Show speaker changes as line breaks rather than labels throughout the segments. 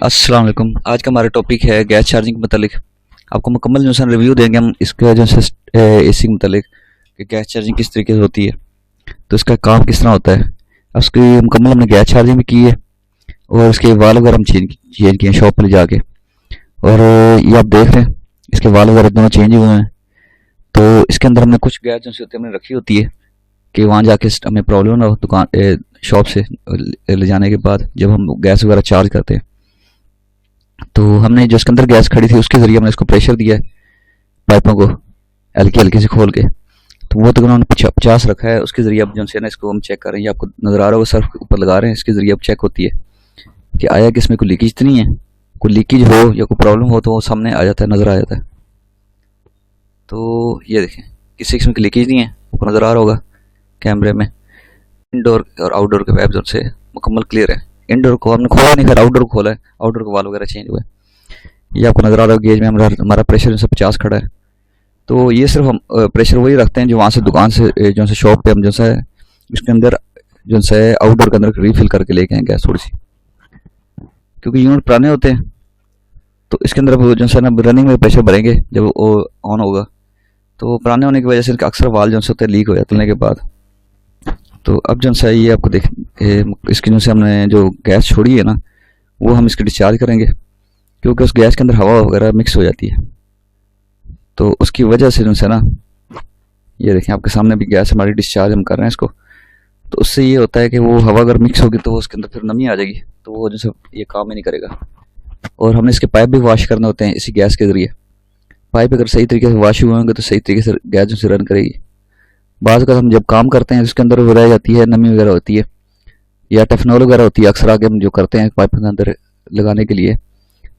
अस्सलाम वालेकुम। आज का हमारा टॉपिक है गैस चार्जिंग के मतलब। आपको मुकम्मल जो है रिव्यू देंगे हम इसके जो है एसी के मतलब कि गैस चार्जिंग किस तरीके से होती है, तो इसका काम किस तरह होता है। अब उसकी मुकम्मल हमने गैस चार्जिंग भी की है और इसके वाल वगैरह हम चेंज किए हैं शॉप पर ले जाके। और ये आप देख रहे हैं इसके वाल वगैरह दोनों चेंज हुए हैं। तो इसके अंदर हमने कुछ गैस जो होती है हमने रखी होती है कि वहाँ जाके हमें प्रॉब्लम ना हो दुकान शॉप से ले जाने के बाद जब हम गैस वगैरह चार्ज करते हैं। तो हमने जो इसके अंदर गैस खड़ी थी उसके ज़रिए हमने इसको प्रेशर दिया है पाइपों को हल्की हल्की से खोल के। तो वो तक उन्होंने 50 रखा है, उसके ज़रिए अब जो है ना इसको हम चेक कर रहे हैं। ये आपको नज़र आ रहा होगा सर्फ ऊपर लगा रहे हैं, इसके ज़रिए अब चेक होती है कि आया कि इसमें कोई लीकेज तो नहीं है। कोई लीकेज हो या कोई प्रॉब्लम हो तो वो सामने आ जाता है, नज़र आ जाता है। तो ये देखें किसी किस्म की लीकेज नहीं है, ऊपर नज़र आ रहा होगा कैमरे में। इंडोर और आउटडोर के वेब से मुकम्मल क्लियर है। इंडोर को हमने खोला नहीं, फिर आउटडोर को खोला है, आउटडोर के वाल वगैरह चेंज हुए। ये आपको नज़र आ रहा है गेज में हमारा प्रेशर जो 50 खड़ा है। तो ये सिर्फ हम प्रेशर वही रखते हैं जो वहाँ से दुकान से जो है शॉप पे हम जो है इसके अंदर जो है आउटडोर के अंदर रिफिल करके लेके आए गैस थोड़ी सी, क्योंकि यूनिट पुराने होते हैं। तो इसके अंदर जो है ना रनिंग में प्रेशर भरेंगे जब वो ऑन होगा, तो पुराने होने की वजह से अक्सर वाल जो होते हैं लीक हो जाते हैं के बाद। तो अब जो है ये आपको देख इसकी जो से हमने जो गैस छोड़ी है ना वो हम इसकी डिस्चार्ज करेंगे, क्योंकि उस गैस के अंदर हवा वगैरह मिक्स हो जाती है। तो उसकी वजह से जो है ना ये देखें आपके सामने भी गैस हमारी डिस्चार्ज हम कर रहे हैं इसको। तो उससे ये होता है कि वो हवा अगर मिक्स होगी तो उसके अंदर फिर नमी आ जाएगी, तो वो जैसे ये काम ही नहीं करेगा। और हमने इसके पाइप भी वॉश करने होते हैं इसी गैस के ज़रिए। पाइप अगर सही तरीके से वॉश हुए होंगे तो सही तरीके से गैस जो रन करेगी। बाज़ अगर हम जब काम करते हैं उसके अंदर वो रह जाती है, नमी वगैरह होती है या टेफनॉल वगैरह होती है, अक्सर आगे हम जो करते हैं पाइप के अंदर लगाने के लिए।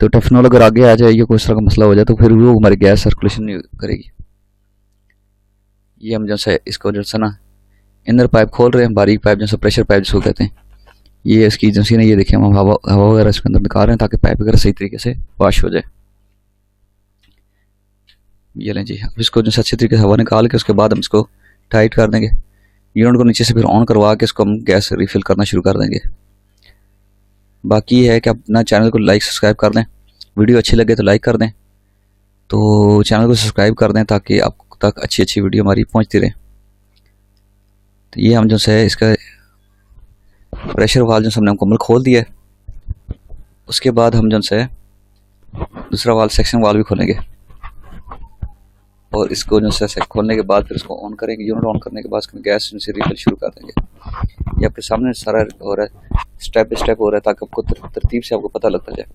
तो टेफनॉल अगर आगे आ जाए या कोई इस तरह का मसला हो जाए तो फिर वो हमारी गैस सर्कुलेशन नहीं करेगी। ये हम जो है इसको जो है ना इनर पाइप खोल रहे हैं, बारीक पाइप जैसे प्रेशर पाइप जिसको कहते हैं। ये इसकी एजेंसी ने ये देखिए हम हवा वगैरह इसके अंदर निकाल रहे हैं ताकि पाइप वगैरह सही तरीके से वॉश हो जाए। ये लें जी, अब इसको जो अच्छी तरीके से हवा निकाल के उसके बाद हम इसको टाइट कर देंगे। यूनिट को नीचे से फिर ऑन करवा के इसको हम गैस रिफिल करना शुरू कर देंगे। बाकी ये है कि अपना चैनल को लाइक सब्सक्राइब कर दें, वीडियो अच्छी लगे तो लाइक कर दें, तो चैनल को सब्सक्राइब कर दें ताकि आप तक अच्छी अच्छी वीडियो हमारी पहुंचती रहे। तो ये हम जो है इसका प्रेशर वाल जो हमने मुकम्मल खोल दिया है। उसके बाद हम जो है दूसरा वाल सेक्शन वाल भी खोलेंगे और इसको जो है खोलने के बाद फिर इसको ऑन करेंगे। यूनिट ऑन करने के बाद इसमें गैस से रिफिल शुरू कर देंगे। ये आपके सामने सारा हो रहा है, स्टेप बाई स्टेप हो रहा है ताकि आपको तरतीब से आपको पता लगता जाए।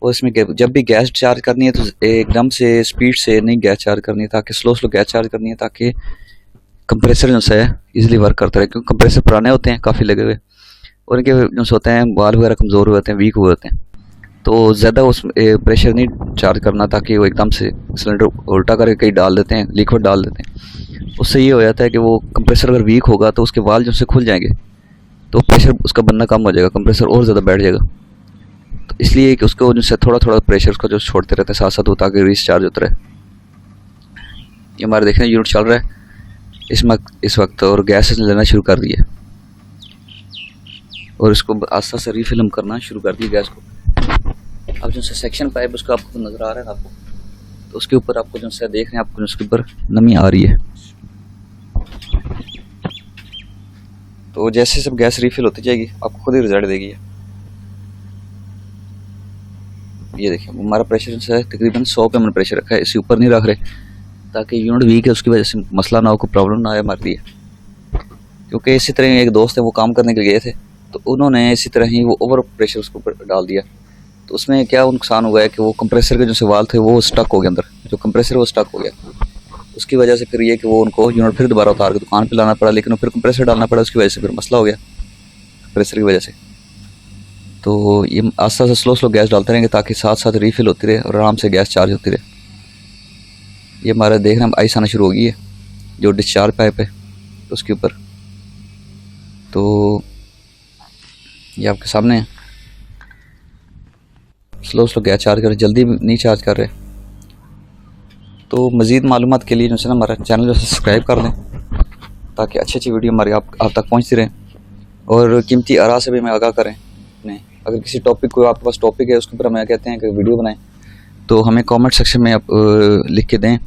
और इसमें जब भी गैस चार्ज करनी है तो एकदम से स्पीड से नहीं गैस चार्ज करनी है, ताकि स्लो स्लो गैस चार्ज करनी है ताकि कंप्रेसर जो है इजीली वर्क करता रहे। क्योंकि कंप्रेसर पुराने होते हैं काफ़ी लगे हुए और इनके जो होते हैं वाल वगैरह कमज़ोर हुए होते हैं, वीक हुए होते हैं। तो ज़्यादा उस प्रेशर नहीं चार्ज करना ताकि वो एकदम से सिलेंडर उल्टा करके कहीं डाल देते हैं, लिक्विड डाल देते हैं। उससे ये हो जाता है कि वो कंप्रेसर अगर वीक होगा तो उसके वाल जो से खुल जाएंगे, तो प्रेशर उसका बनना कम हो जाएगा, कंप्रेसर और ज़्यादा बैठ जाएगा। तो इसलिए कि उसको जो है थोड़ा थोड़ा प्रेशर उसका जो छोड़ते रहते हैं साथ साथ, वो ताकि रिचार्ज होता रहे। ये हमारे देखने यूनिट चल रहा है इस वक्त और गैस लेना शुरू कर दिया और इसको आस्ता आस्ता रिफिल हम करना शुरू कर दिया गैस को। अब जो सेक्शन पाइप उसका आपको नज़र आ रहा है आपको, तो उसके ऊपर आपको जो है देख रहे हैं आपको उसके ऊपर नमी आ रही है। तो जैसे सब गैस रिफिल होती जाएगी आपको खुद ही रिजल्ट देगी। ये देखिए हमारा प्रेशर जो है तकरीबन 100 पे हमने प्रेशर रखा है, इससे ऊपर नहीं रख रहे ताकि यूनिट वीक है उसकी वजह से मसला ना हो, कोई प्रॉब्लम ना आए हमारे लिए। क्योंकि इसी तरह एक दोस्त है वो काम करने के लिए गए थे, तो उन्होंने इसी तरह ही वो ओवर प्रेशर उसके ऊपर डाल दिया। तो उसमें क्या नुकसान हुआ है कि वो कंप्रेसर के जो सवाल थे वो स्टक हो गया, अंदर जो कंप्रेसर वो स्टक हो गया। उसकी वजह से फिर ये कि वो उनको यूनिट फिर दोबारा उतार के दुकान पे लाना पड़ा, लेकिन फिर कंप्रेसर डालना पड़ा, उसकी वजह से फिर मसला हो गया कंप्रेसर की वजह से। तो ये आस्ता आस्ता स्लो स्लो गैस डालते रहेंगे ताकि साथ साथ रिफिल होती रहे और आराम से गैस चार्ज होती रहे। ये हमारा देख रहे हैं आइस आना शुरू हो गई है जो डिस्चार्ज पाइप है उसके ऊपर। तो ये आपके सामने स्लो स्लो गैस चार्ज कर रहे, जल्दी नहीं चार्ज कर रहे। तो मज़ीद मालूमात के लिए जो है ना हमारा चैनल जो सब्सक्राइब कर लें ताकि अच्छी अच्छी वीडियो हमारी आप तक पहुँचती रहें और कीमती आरा से भी हमें आगाह करें अपने अगर किसी टॉपिक को आपके पास टॉपिक है उसके ऊपर हमें कहते हैं कि वीडियो बनाएं, तो हमें कमेंट सेक्शन में आप लिख के दें,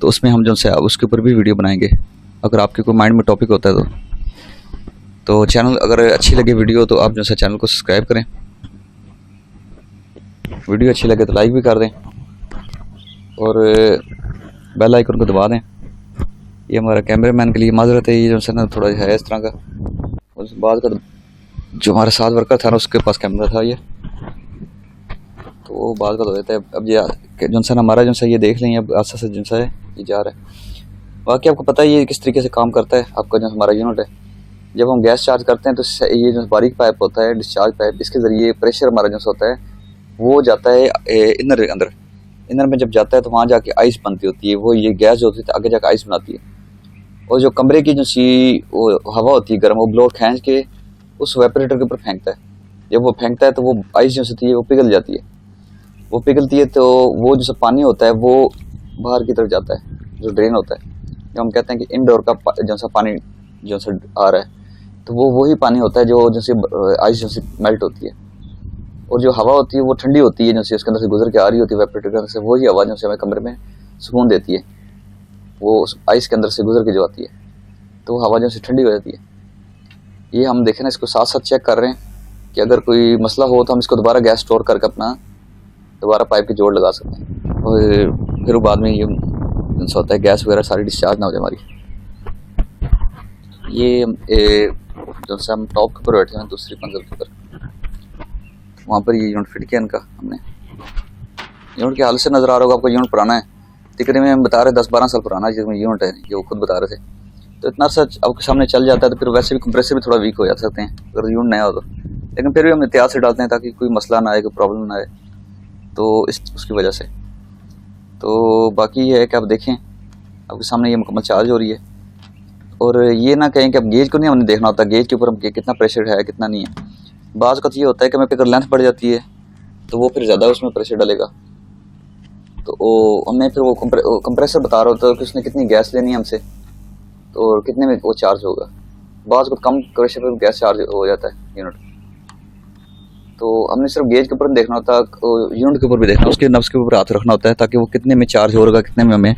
तो उसमें हम जो है उसके ऊपर भी वीडियो बनाएंगे। अगर आपके कोई माइंड में टॉपिक होता है तो चैनल अगर अच्छी लगे वीडियो तो आप जो है चैनल को सब्सक्राइब करें, वीडियो अच्छी लगे तो लाइक भी कर दें और बेल आइकन को दबा दें। ये हमारा कैमरामैन के लिए माजरत है, ये जो है ना थोड़ा है इस तरह का, उस बाद का जो हमारे साथ वर्कर था ना उसके पास कैमरा था ये, तो वो बात का तो देता है। अब ये जो है हमारा जो है ये देख लें, अब आस्ते से जो है ये जा रहा है। बाकी आपको पता है ये किस तरीके से काम करता है। आपका जो हमारा यूनिट है, जब हम गैस चार्ज करते हैं तो ये जो बारीक पाइप होता है, डिस्चार्ज पाइप, इसके ज़रिए प्रेशर हमारा जो होता है वो जाता है इनर अंदर। इनर में जब जाता है तो वहाँ जाके आइस बनती होती है, वो ये गैस जो होती है आगे जाकर आइस बनाती है। और जो कमरे की जो वो हवा होती है गर्म, वो ब्लोअर खींच के उस वेपरेटर के ऊपर फेंकता है। जब वो फेंकता है तो वो आइस जो होती है वो पिघल जाती है। वो पिघलती है तो वो जो पानी होता है वो बाहर की तरफ जाता है, जो ड्रेन होता है। जो हम कहते हैं कि इनडोर का जो सा पानी जो सा आ रहा है, तो वो वही पानी होता है जो जैसे आइस जैसे मेल्ट होती है। और जो हवा होती है वो ठंडी होती है, जैसे उसके अंदर से गुजर के आ रही होती है वेपरेटर के अंदर से, वही हवा जो हमें कमरे में सुकून देती है, वो उस आइस के अंदर से गुजर के जो आती है, तो वो हवा जो ठंडी हो जाती है। ये हम देखें ना, इसको साथ साथ चेक कर रहे हैं कि अगर कोई मसला हो तो हम इसको दोबारा गैस स्टोर करके अपना दोबारा पाइप की जोड़ लगा सकते हैं, और फिर बाद में ये होता है गैस वगैरह सारी डिस्चार्ज ना हो जाए हमारी। ये जो से हम टॉप के ऊपर बैठे हैं दूसरी मंजिल के ऊपर, वहाँ पर ये यूनिट फिट किया इनका हमने। यूनिट के हाल से नज़र आ रहा होगा आपको, यूनिट पुराना है, तकरीबन हम बता रहे 10-12 साल पुराना जिसमें यूनिट है, ये वो खुद बता रहे थे। तो इतना सच आपके सामने चल जाता है तो फिर वैसे भी कंप्रेसर भी थोड़ा वीक हो जा सकते हैं अगर यूनिट नया हो तो, लेकिन फिर भी हम एहतियात से डालते हैं ताकि कोई मसला ना आए, कोई प्रॉब्लम ना आए, तो उसकी वजह से। तो बाकी ये है कि आप देखें आपके सामने ये मुकम्मल चार्ज हो रही है। और ये ना कहें कि अब गेज को नहीं हमने देखना होता, गेज के ऊपर हम कितना प्रेशर है कितना नहीं है। बाज़ का तो ये होता है कि हमें अगर लेंथ बढ़ जाती है तो वो फिर ज़्यादा उसमें प्रेशर डालेगा, तो हमें फिर वो कंप्रेसर बता रहा होता है कि उसने कितनी गैस लेनी है हमसे, तो कितने में वो चार्ज होगा। बाज़ को कम प्रेशर पर गैस चार्ज हो जाता है यूनिट, तो हमने सिर्फ गेज के ऊपर देखना होता, यूनिट के ऊपर भी देखना, उसके नब्ज़ के ऊपर हाथ रखना होता है ताकि वो कितने में चार्ज होगा, कितने में हमें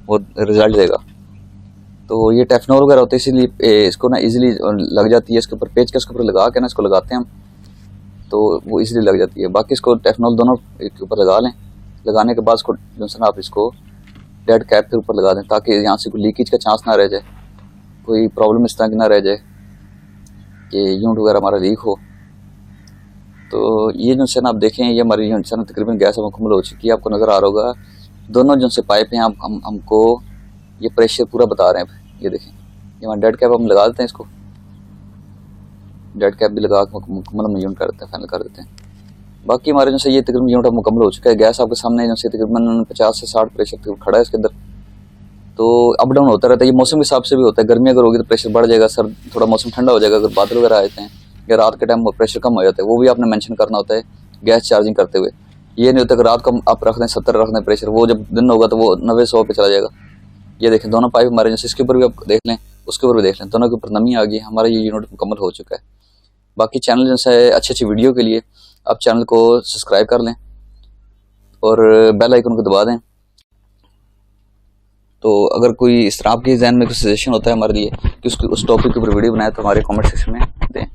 वो रिजल्ट देगा। तो ये टेफनॉल वगैरह होते हैं, इसीलिए इसको ना इजीली लग जाती है। इसके ऊपर पेच के उसके ऊपर लगा के ना इसको लगाते हैं हम, तो वो इजीली लग जाती है। बाकी इसको टेफनॉल दोनों के ऊपर लगा लें, लगाने के बाद इसको जो है ना आप इसको डेड कैप के ऊपर लगा दें ताकि यहाँ से कोई लीकेज का चांस ना रह जाए, कोई प्रॉब्लम इस तरह की ना रह जाए कि यूनिट वगैरह हमारा लीक हो। तो ये जो है ना आप देखें, ये हमारी यूनिट से ना तकरीबन गैस मुकम्मल हो चुकी है, आपको नज़र आ रहा होगा। दोनों जो से पाइप हैं हमको ये प्रेशर पूरा बता रहे हैं। ये देखें, ये हमारा डेड कैप हम लगा देते हैं, इसको डेड कैप भी लगा के मुकम्मल हम यूनिट कर देते हैं, फाइनल कर देते हैं। बाकी हमारे जो से ये तकरीबन यूनिट अब मुकम्मल हो चुका है। गैस आपके सामने जो से तकरीबन 50 से 60 प्रेशर तक खड़ा है इसके अंदर, तो अप डाउन होता रहता है। ये मौसम के हिसाब से भी होता है, गर्मी अगर होगी तो प्रेशर बढ़ जाएगा, सर थोड़ा मौसम ठंडा हो जाएगा, अगर बादल वगैरह आते हैं या रात के टाइम प्रेशर कम हो जाता है, वो भी आपने मेंशन करना होता है गैस चार्जिंग करते हुए। ये नहीं होता कि रात को आप रख दें 70 रख दें प्रेशर, वो जब दिन होगा तो वो 90-100 पे चला जाएगा। ये देखें दोनों पाइप हमारे जैसे, इसके ऊपर भी आप देख लें, उसके ऊपर भी देख लें, दोनों के ऊपर नमी आ गई, हमारा ये यूनिट मुकम्मल हो चुका है। बाकी चैनल जैसे अच्छी अच्छी वीडियो के लिए आप चैनल को सब्सक्राइब कर लें और बेल आइकन को दबा दें। तो अगर कोई इस तरह आपके जहन में कोई सजेशन होता है हमारे लिए कि उस टॉपिक के ऊपर वीडियो बनाए तो हमारे कमेंट सेक्शन में दें।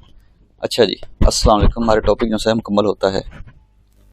अच्छा जी, अस्सलाम वालेकुम। हमारे टॉपिक जो है मुकम्मल होता है।